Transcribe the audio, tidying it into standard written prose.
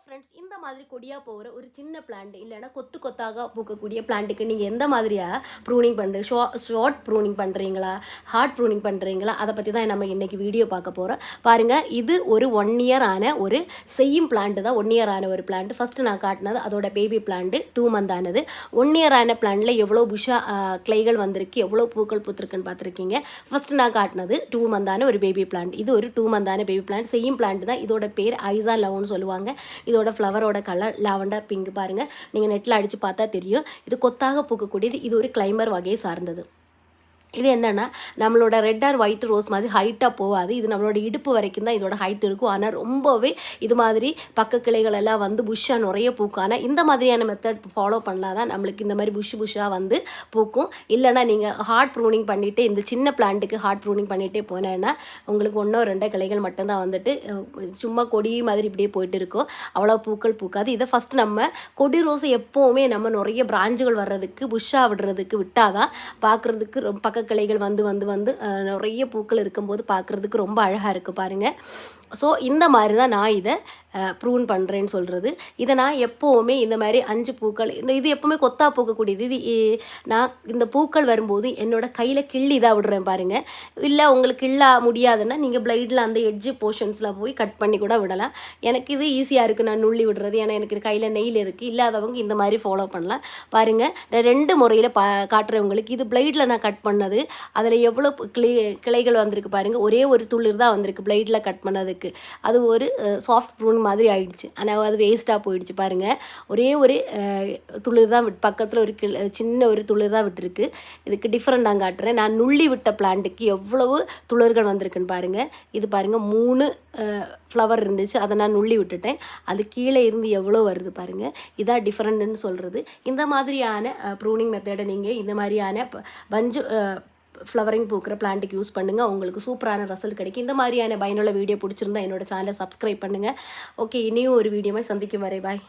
Friends, இந்த மாதிரி கொடியாக போகிற ஒரு சின்ன பிளான்ட் இல்லைன்னா கொத்து கொத்தாக பூக்கக்கூடிய பிளான்ட்டுக்கு நீங்கள் எந்த மாதிரியாக ப்ரூனிங் பண்ணுறீங்க, ஷார்ட் ப்ரூனிங் பண்ணுறீங்களா, ஹார்ட் ப்ரூனிங் பண்ணுறீங்களா, அதை பற்றி தான் நம்ம இன்றைக்கி வீடியோ பார்க்க போகிறோம். பாருங்கள், இது ஒரு 1 இயர் ஆன ஒரு செய்யும் பிளான்ட்டு தான். 1 இயர் ஆன ஒரு பிளான்ட். ஃபஸ்ட்டு நான் காட்டினது அதோட பேபி பிளான்ட்டு 2 மந்த் ஆனது. 1 இயர் ஆன பிளான்ட்டில் எவ்வளோ கிளைகள் வந்திருக்கு, எவ்வளோ பூக்கள் பூத்துருக்குன்னு பார்த்துருக்கீங்க. ஃபஸ்ட்டு நான் காட்டினது 2 மந்த் ஆன ஒரு பேபி பிளான்ட். இது ஒரு 2 மந்த் ஆன பேபி பிளான்ட், செய்யும் பிளான்ட் தான். இதோட பேர் ஐசா லவ்னு சொல்லுவாங்க. இதோட ஃப்ளவரோட கலர் லாவெண்டர் பிங்க். பாருங்கள், நீங்கள் நெட்டில் அடித்து பார்த்தா தெரியும். இது கொத்தாக பூக்கக்கூடியது. இது ஒரு கிளைம்பர் வகையை சார்ந்தது. இது என்னென்னா, நம்மளோட ரெட் ஆர் ஒயிட் ரோஸ் மாதிரி ஹைட்டாக போகாது. இது நம்மளோட இடுப்பு வரைக்கும் தான் இதோட ஹைட் இருக்கும். ஆனால் ரொம்பவே இது மாதிரி பக்க கிளைகள் எல்லாம் வந்து புஷ்ஷாக நிறைய பூக்கும். ஆனால் இந்த மாதிரியான மெத்தட் ஃபாலோ பண்ணால் தான் நம்மளுக்கு இந்த மாதிரி புஷ்ஷாக வந்து பூக்கும். இல்லைனா நீங்கள் ஹார்ட் ப்ரூனிங் பண்ணிவிட்டு, இந்த சின்ன பிளான்ட்டுக்கு ஹார்ட் ப்ரூனிங் பண்ணிகிட்டே போனேன்னா உங்களுக்கு 1-2 கிளைகள் மட்டும்தான் வந்துட்டு சும்மா கொடி மாதிரி இப்படியே போயிட்டு இருக்கும். அவ்வளோ பூக்கள் பூக்காது. இதை ஃபஸ்ட்டு நம்ம கொடி ரோஸை எப்போவுமே நம்ம நிறைய பிராஞ்சுகள் வர்றதுக்கு புஷ்ஷாக விடுறதுக்கு விட்டால் தான் பார்க்குறதுக்கு பக்க கிளைகள் வந்து நிறைய பூக்கள் இருக்கும்போது பார்க்குறதுக்கு ரொம்ப அழகாக இருக்குது பாருங்கள். ஸோ இந்த மாதிரி தான் நான் இதை ப்ரூன் பண்ணுறேன்னு சொல்கிறது. இதை நான் எப்போவுமே இந்த மாதிரி 5 பூக்கள், இது எப்போவுமே கொத்தா பூக்கக்கூடியது. இது நான் இந்த பூக்கள் வரும்போது என்னோடய கையில் கிள்ளி தான் விடுறேன் பாருங்கள். இல்லை உங்களுக்கு கிள்ள முடியாதுன்னா நீங்கள் பிளைடில் அந்த எட்ஜு போர்ஷன்ஸில் போய் கட் பண்ணி கூட விடலாம். எனக்கு இது ஈஸியாக இருக்குது நான் நுள்ளி விடுறது. ஏன்னா எனக்கு கையில் நெயில் இருக்குது. இல்லாதவங்க இந்த மாதிரி ஃபாலோ பண்ணலாம். பாருங்கள், 2 முறையில் காட்டுறவங்களுக்கு இது பிளைடில் நான் கட் பண்ணது. அதில் எவ்வளோ கிளைகள் வந்திருக்கு பாருங்கள். ஒரே ஒரு துளிர் தான் வந்திருக்கு பிளைடில் கட் பண்ணதுக்கு. அது ஒரு சாஃப்ட் ப்ரூன் மாதிரி ஆயிடுச்சு. ஆனால் அது வேஸ்ட்டாக போயிடுச்சு பாருங்கள். ஒரே ஒரு துளிர் தான் பக்கத்தில் ஒரு சின்ன ஒரு துளிர் தான் விட்டுருக்கு. இதுக்கு டிஃப்ரெண்ட் நான் காட்டுறேன். நான் நுள்ளி விட்ட பிளான்ட்டுக்கு எவ்வளவு துளிர்கள் வந்திருக்குன்னு பாருங்கள். இது பாருங்கள், 3 ஃப்ளவர் இருந்துச்சு. அதை நான் நுள்ளி விட்டுட்டேன். அது கீழே இருந்து எவ்வளோ வருது பாருங்கள். இதான் டிஃப்ரெண்ட்டுன்னு சொல்கிறது. இந்த மாதிரியான ப்ரூனிங் மெத்தடை நீங்கள் இந்த மாதிரியான பஞ்சு ஃப்ளவரிங் பூக்கிற பிளான்ட்டுக்கு யூஸ் பண்ணுங்கள். உங்களுக்கு சூப்பரான ரிசல்ட் கிடைக்கும். இந்த மாதிரியான பயனுள்ள வீடியோ பிடிச்சிருந்தா என்னோட சேனலை சப்ஸ்கிரைப் பண்ணுங்கள். ஓகே, இனியும் ஒரு வீடியோவை சந்திக்கும் வரை பாய்.